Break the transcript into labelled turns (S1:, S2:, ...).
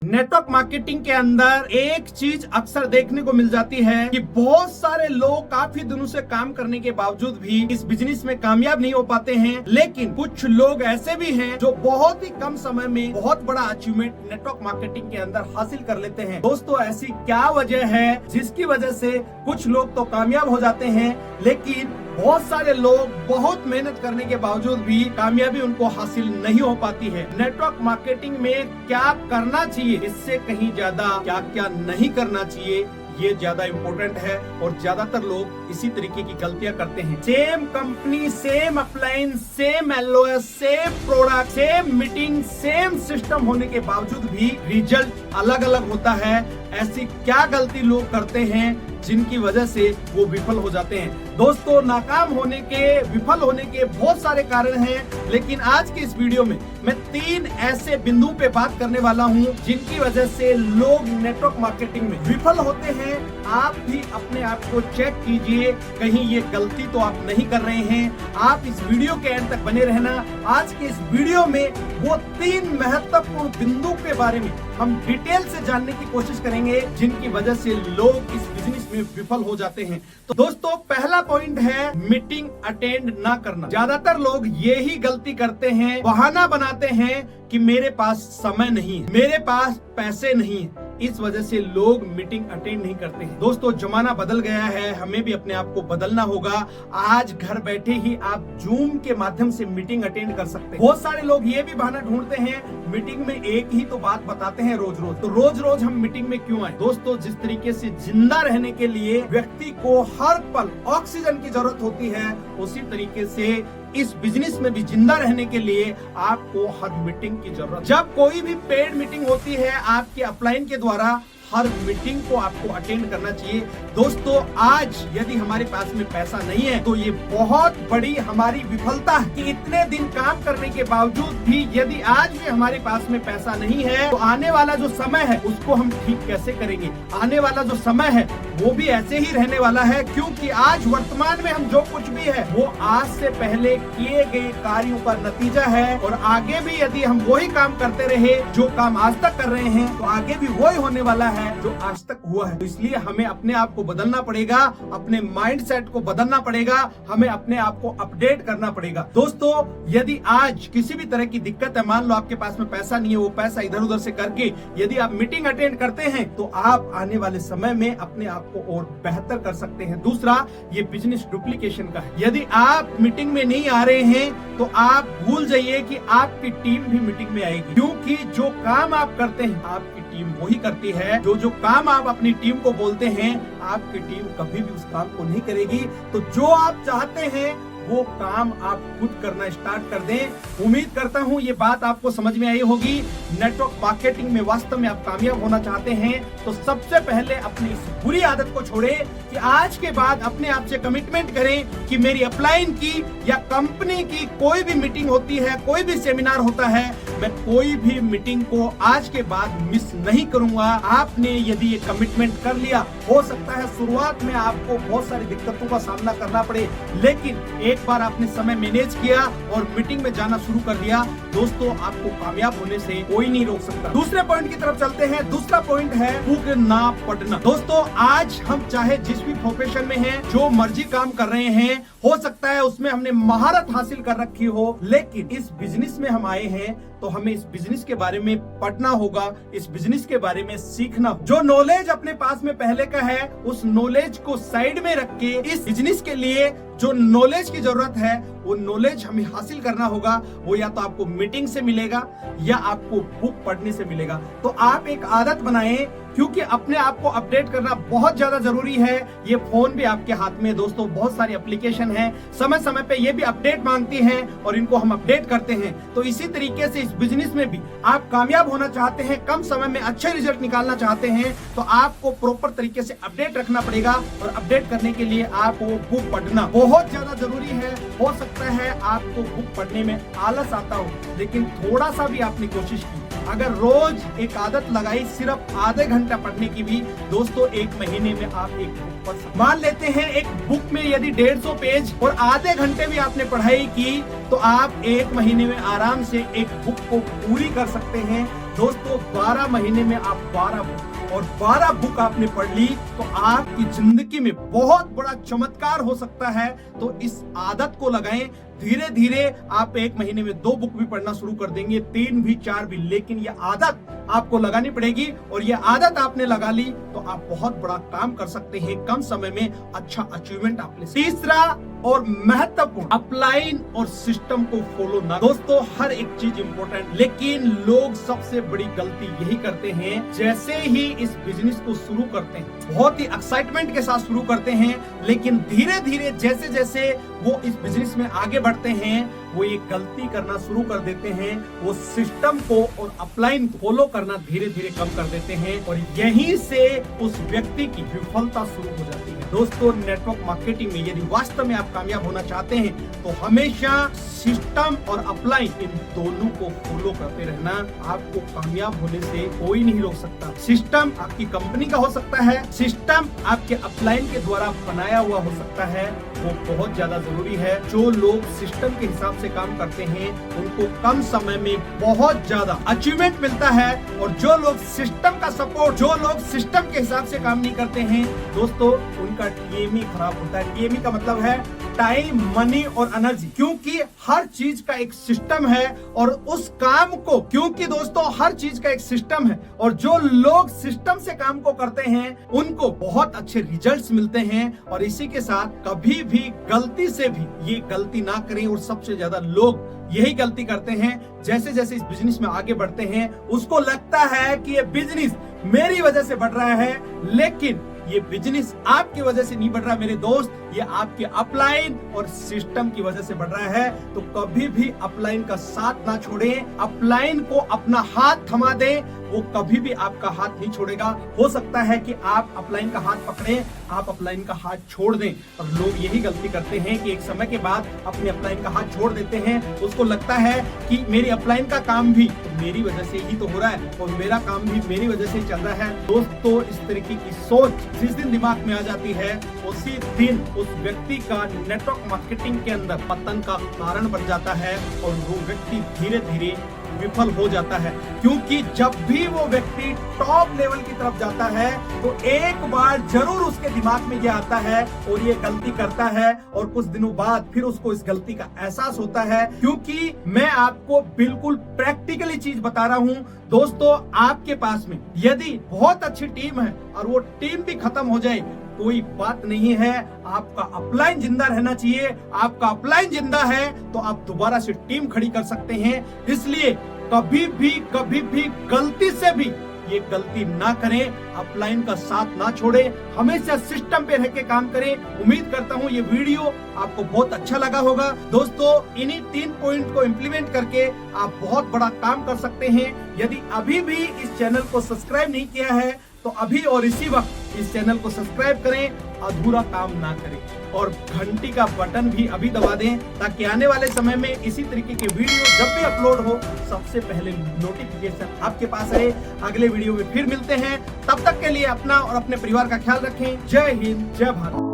S1: Network marketing के अंदर एक चीज अक्सर देखने को मिल जाती है कि बहुत सारे लोग काफी दिनों से काम करने के बावजूद भी इस बिजनेस में कामयाब नहीं हो पाते हैं। लेकिन कुछ लोग ऐसे भी हैं जो बहुत ही कम समय में बहुत बड़ा अचीवमेंट नेटवर्क मार्केटिंग के अंदर हासिल कर लेते हैं। दोस्तों, ऐसी क्या वजह है जिसकी वजह से कुछ लोग तो कामयाब हो जाते हैं, लेकिन बहुत सारे लोग बहुत मेहनत करने के बावजूद भी कामयाबी उनको हासिल नहीं हो पाती है। नेटवर्क मार्केटिंग में क्या करना चाहिए, इससे कहीं ज्यादा क्या क्या नहीं करना चाहिए, ये ज्यादा इम्पोर्टेंट है। और ज्यादातर लोग इसी तरीके की गलतियां करते हैं। Same company, same appliance, same LOS, same product, same meeting, same system होने के बावजूद भी रिजल्ट अलग अलग होता है। ऐसी क्या गलती लोग करते हैं जिनकी वजह से वो विफल हो जाते हैं? दोस्तों, नाकाम होने के, विफल होने के बहुत सारे कारण हैं, लेकिन आज के इस वीडियो में मैं 3 ऐसे बिंदु पे बात करने वाला हूं जिनकी वजह से लोग नेटवर्क मार्केटिंग में विफल होते हैं। आप भी अपने आप को चेक कीजिए, कहीं ये गलती तो आप नहीं कर रहे हैं। आप इस वीडियो के एंड तक बने रहना। आज के इस वीडियो में वो 3 महत्वपूर्ण बिंदु के बारे में हम डिटेल से जानने की कोशिश करेंगे जिनकी वजह से लोग इस बिजनेस में विफल हो जाते हैं। तो दोस्तों, पहला पॉइंट है मीटिंग अटेंड ना करना। ज्यादातर लोग यही गलती करते हैं, बहाना बनाते हैं कि मेरे पास समय नहीं है, मेरे पास पैसे नहीं है। इस वजह से लोग मीटिंग अटेंड नहीं करते हैं। दोस्तों, जमाना बदल गया है, हमें भी अपने आप को बदलना होगा। आज घर बैठे ही आप जूम के माध्यम से मीटिंग अटेंड कर सकते हैं। बहुत सारे लोग ये भी बहाना ढूंढते हैं, मीटिंग में एक ही तो बात बताते हैं रोज रोज, तो रोज रोज हम मीटिंग में क्यों आए? दोस्तों, जिस तरीके से जिंदा रहने के लिए व्यक्ति को हर पल ऑक्सीजन की जरूरत होती है, उसी तरीके से इस बिजनेस में भी जिंदा रहने के लिए आपको हर मीटिंग की जरूरत। जब कोई भी पेड मीटिंग होती है आपके अपलाइन के द्वारा, हर मीटिंग को आपको अटेंड करना चाहिए। दोस्तों, आज यदि हमारे पास में पैसा नहीं है तो ये बहुत बड़ी हमारी विफलता है कि इतने दिन काम करने के बावजूद भी यदि आज भी हमारे पास में पैसा नहीं है तो आने वाला जो समय है उसको हम ठीक कैसे करेंगे? आने वाला जो समय है वो भी ऐसे ही रहने वाला है, क्योंकि आज वर्तमान में हम जो कुछ भी है वो आज से पहले किए गए कार्यों का नतीजा है। और आगे भी यदि हम वही काम करते रहे जो काम आज तक कर रहे हैं तो आगे भी वही होने वाला है जो आज तक हुआ है। तो इसलिए हमें अपने आप को बदलना पड़ेगा, अपने माइंडसेट को बदलना पड़ेगा, हमें अपने आप को अपडेट करना पड़ेगा। दोस्तों, यदि आज किसी भी तरह की दिक्कत है, मान लो आपके पास में पैसा नहीं है, वो पैसा इधर उधर से करके यदि आप मीटिंग अटेंड करते हैं तो आप आने वाले समय में अपने आप को और बेहतर कर सकते हैं। दूसरा, ये बिजनेस डुप्लीकेशन का है। यदि आप मीटिंग में नहीं आ रहे हैं तो आप भूल जाइए कि आपकी टीम भी मीटिंग में आएगी, क्योंकि जो काम आप करते हैं आपकी टीम वही करती है। जो काम आप अपनी टीम को बोलते हैं आपकी टीम कभी भी उस काम को नहीं करेगी। तो जो आप चाहते हैं वो काम आप खुद करना स्टार्ट कर दें। उम्मीद करता हूं ये बात आपको समझ में आई होगी। नेटवर्क मार्केटिंग में वास्तव में आप कामयाब होना चाहते हैं तो सबसे पहले अपनी इस बुरी आदत को छोड़ें कि आज के बाद अपने आप से कमिटमेंट करें कि मेरी अपलाइन की या कंपनी की कोई भी मीटिंग होती है, कोई भी सेमिनार होता है, मैं कोई भी मीटिंग को आज के बाद मिस नहीं करूंगा। आपने यदि ये कमिटमेंट कर लिया, हो सकता है शुरुआत में आपको बहुत सारी दिक्कतों का सामना करना पड़े, लेकिन एक बार आपने समय मैनेज किया और मीटिंग में जाना शुरू कर दिया, दोस्तों आपको कामयाब होने से कोई नहीं रोक सकता। दूसरे पॉइंट की तरफ चलते हैं। दूसरा पॉइंट है भूख ना पड़ना। दोस्तों, आज हम चाहे जिस भी प्रोफेशन में हैं, जो मर्जी काम कर रहे हैं, हो सकता है उसमें हमने महारत हासिल कर रखी हो, लेकिन इस बिजनेस में हम आए हैं तो हमें इस बिजनेस के बारे में पढ़ना होगा, इस बिजनेस के बारे में सीखना होगा। जो नॉलेज अपने पास में पहले का है उस नॉलेज को साइड में रख के इस बिजनेस के लिए जो नॉलेज की जरूरत है वो नॉलेज हमें हासिल करना होगा। वो या तो आपको मीटिंग से मिलेगा या आपको बुक पढ़ने से मिलेगा। तो आप एक आदत बनाएं, क्योंकि अपने आप को अपडेट करना बहुत ज्यादा जरूरी है। ये फोन भी आपके हाथ में है दोस्तों, बहुत सारी एप्लीकेशन है, समय समय पे ये भी अपडेट मांगती हैं और इनको हम अपडेट करते हैं। तो इसी तरीके से इस बिजनेस में भी आप कामयाब होना चाहते हैं, कम समय में अच्छे रिजल्ट निकालना चाहते हैं, तो आपको प्रॉपर तरीके से अपडेट रखना पड़ेगा। और अपडेट करने के लिए आपको बुक पढ़ना बहुत ज्यादा जरूरी है। हो सकता है आपको बुक पढ़ने में आलस आता हो, लेकिन थोड़ा सा भी आपने कोशिश की अगर रोज एक आदत लगाई सिर्फ आधे घंटा पढ़ने की भी, दोस्तों 1 महीने में आप एक बुक पढ़ सकते। मान लेते हैं एक बुक में यदि 150 पेज और आधे घंटे भी आपने पढ़ाई की, तो आप 1 महीने में आराम से एक बुक को पूरी कर सकते हैं। दोस्तों 12 महीने में आप 12 बुक और 12 बुक आपने पढ़ ली तो आपकी जिंदगी में बहुत बड़ा चमत्कार हो सकता है। तो इस आदत को लगाएं। धीरे धीरे आप 1 महीने में 2 बुक भी पढ़ना शुरू कर देंगे, 3 भी, 4 भी, लेकिन ये आदत आपको लगानी पड़ेगी और ये आदत आपने लगा ली तो आप बहुत बड़ा काम कर सकते हैं। कम समय में अच्छा अचीवमेंट आप ले सकते हैं। तीसरा और महत्वपूर्ण, अपलाइन और सिस्टम को फॉलो ना। दोस्तों हर एक चीज इंपॉर्टेंट, लेकिन लोग सबसे बड़ी गलती यही करते हैं, जैसे ही इस बिजनेस को शुरू करते हैं बहुत ही एक्साइटमेंट के साथ शुरू करते हैं, लेकिन धीरे धीरे जैसे जैसे वो इस बिजनेस में आगे बढ़ते हैं वो ये गलती करना शुरू कर देते हैं। वो सिस्टम को और अपलाइन फॉलो करना धीरे धीरे कम कर देते हैं और यहीं से उस व्यक्ति की विफलता शुरू हो जाती है। दोस्तों नेटवर्क मार्केटिंग में यदि वास्तव में आप कामयाब होना चाहते हैं तो हमेशा सिस्टम और अपलाइन इन दोनों को फॉलो करते रहना। आपको कामयाब होने से कोई नहीं रोक सकता। सिस्टम आपकी कंपनी का हो सकता है, सिस्टम आपके अपलाइन के द्वारा बनाया हुआ हो सकता है, वो बहुत ज्यादा जरूरी है। जो लोग सिस्टम के हिसाब से काम करते हैं उनको कम समय में बहुत ज्यादा अचीवमेंट मिलता है और जो लोग सिस्टम का सपोर्ट, जो लोग सिस्टम के हिसाब से काम नहीं करते हैं, दोस्तों उनका टीएमई खराब होता है। टीएमई का मतलब है टाइम, मनी और एनर्जी, क्योंकि हर चीज का एक सिस्टम है और उस काम को, क्योंकि दोस्तों हर चीज का एक सिस्टम है और जो लोग सिस्टम से काम को करते हैं उनको बहुत अच्छे रिजल्ट्स मिलते हैं। और इसी के साथ कभी भी गलती से भी ये गलती ना करें। और सबसे ज्यादा लोग यही गलती करते हैं, जैसे जैसे इस बिजनेस में आगे बढ़ते हैं उसको लगता है कि ये बिजनेस मेरी वजह से बढ़ रहा है, लेकिन ये बिजनेस आपकी वजह से नहीं बढ़ रहा मेरे दोस्त, ये आपके अपलाइन और सिस्टम की वजह से बढ़ रहा है। तो कभी भी अपलाइन का साथ ना छोड़ें, अपलाइन को अपना हाथ थमा दें, वो कभी भी आपका हाथ नहीं छोड़ेगा। हो सकता है कि आप अपलाइन का हाथ पकड़ें, आप अपलाइन का हाथ छोड़ दें, और लोग यही गलती करते हैं कि एक समय के बाद अपने अपलाइन का हाथ छोड़ देते हैं। उसको लगता है कि मेरी अपलाइन का काम भी तो मेरी वजह से ही तो हो रहा है और मेरा काम भी मेरी वजह से चल रहा है। दोस्तों इस तरीके की सोच जिस दिन दिमाग में आ जाती है उसी दिन उस व्यक्ति का नेटवर्क मार्केटिंग के अंदर पतन का कारण बन जाता है और वो व्यक्ति धीरे धीरे विफल हो जाता है। क्योंकि जब भी वो व्यक्ति टॉप लेवल की तरफ जाता है तो एक बार जरूर उसके दिमाग में ये आता है और ये गलती करता है और कुछ दिनों बाद फिर उसको इस गलती का एहसास होता है। क्योंकि मैं आपको बिल्कुल प्रैक्टिकली चीज बता रहा हूं दोस्तों, आपके पास में यदि बहुत अच्छी टीम है और वो टीम भी खत्म हो जाए कोई बात नहीं है, आपका अपलाइन जिंदा रहना चाहिए। आपका अपलाइन जिंदा है तो आप दोबारा से टीम खड़ी कर सकते हैं। इसलिए कभी भी गलती से भी ये गलती ना करें, अपलाइन का साथ ना छोड़ें, हमेशा सिस्टम पे रह के काम करें। उम्मीद करता हूँ ये वीडियो आपको बहुत अच्छा लगा होगा। दोस्तों इन्हीं 3 पॉइंट को इम्प्लीमेंट करके आप बहुत बड़ा काम कर सकते हैं। यदि अभी भी इस चैनल को सब्सक्राइब नहीं किया है तो अभी और इसी वक्त इस चैनल को सब्सक्राइब करें, अधूरा काम ना करें और घंटी का बटन भी अभी दबा दें ताकि आने वाले समय में इसी तरीके के वीडियो जब भी अपलोड हो सबसे पहले नोटिफिकेशन आपके पास आए। अगले वीडियो में फिर मिलते हैं, तब तक के लिए अपना और अपने परिवार का ख्याल रखें। जय हिंद, जय भारत।